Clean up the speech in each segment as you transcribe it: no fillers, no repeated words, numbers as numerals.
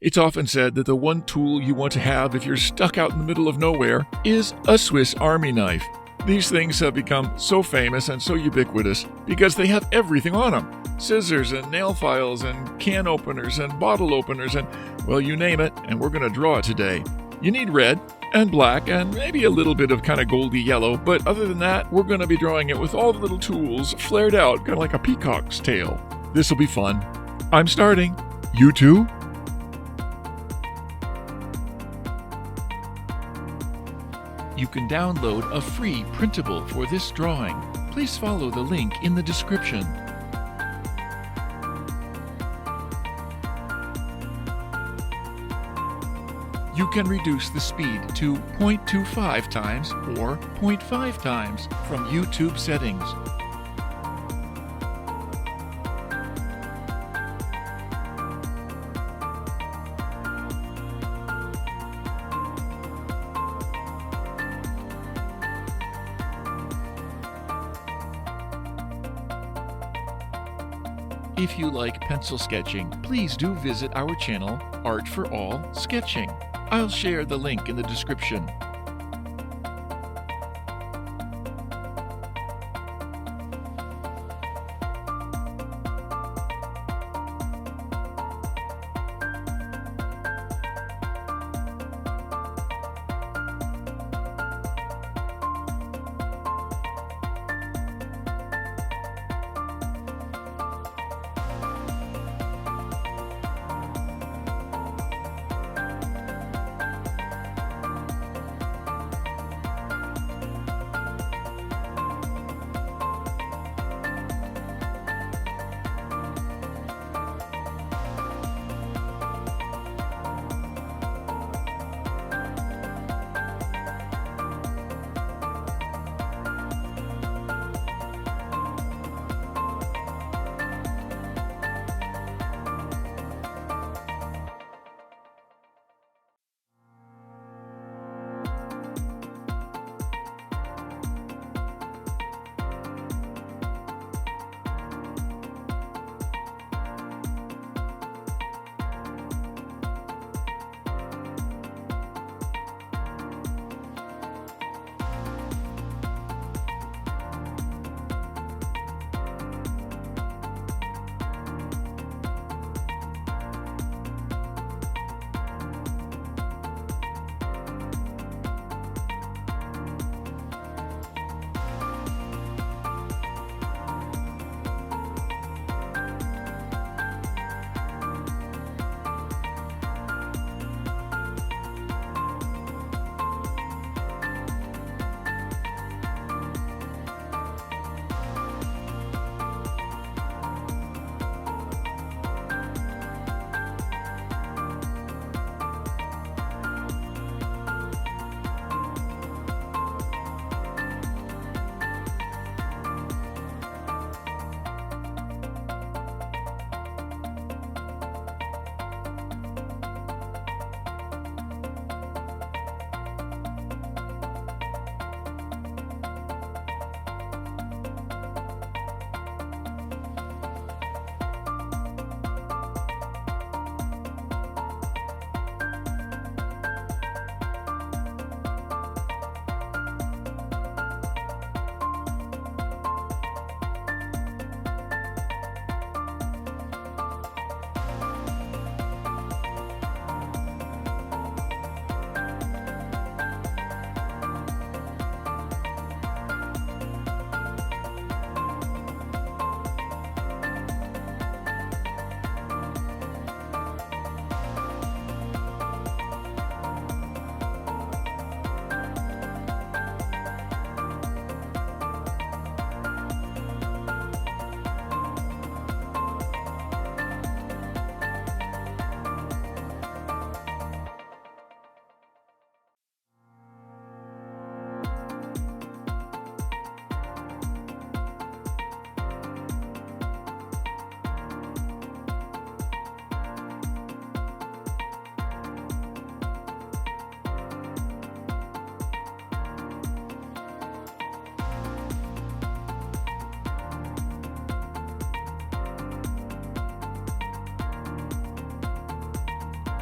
It's often said that the one tool you want to have if you're stuck out in the middle of nowhere is a Swiss Army knife. These things have become so famous and so ubiquitous because they have everything on them. Scissors and nail files and can openers and bottle openers and, well, you name it, and we're going to draw it today. You need red and black and maybe a little bit of kind of goldy yellow, but other than that, we're going to be drawing it with all the little tools flared out, kind of like a peacock's tail. This will be fun. I'm starting. You too? You can download a free printable for this drawing. Please follow the link in the description. You can reduce the speed to 0.25 times or 0.5 times from YouTube settings. If you like pencil sketching, please do visit our channel, Art for All Sketching. I'll share the link in the description.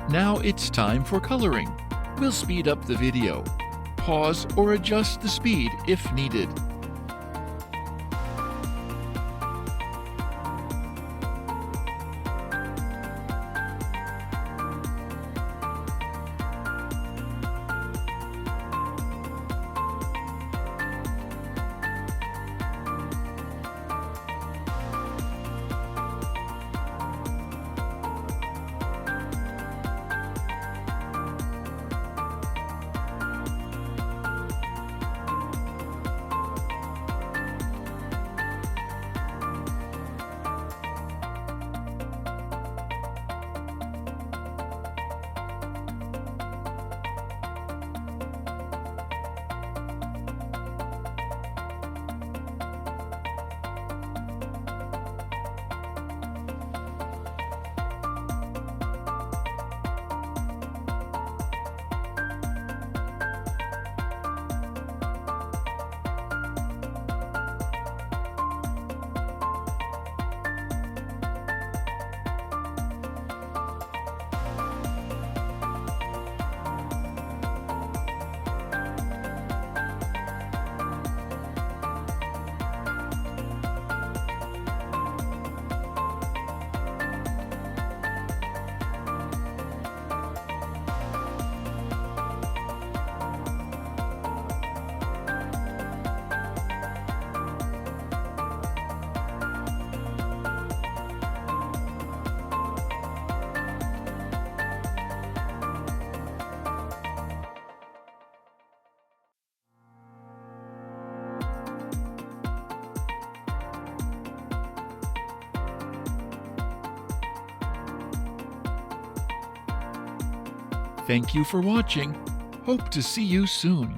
Now it's time for coloring. We'll speed up the video. Pause or adjust the speed if needed. Thank you for watching. Hope to see you soon.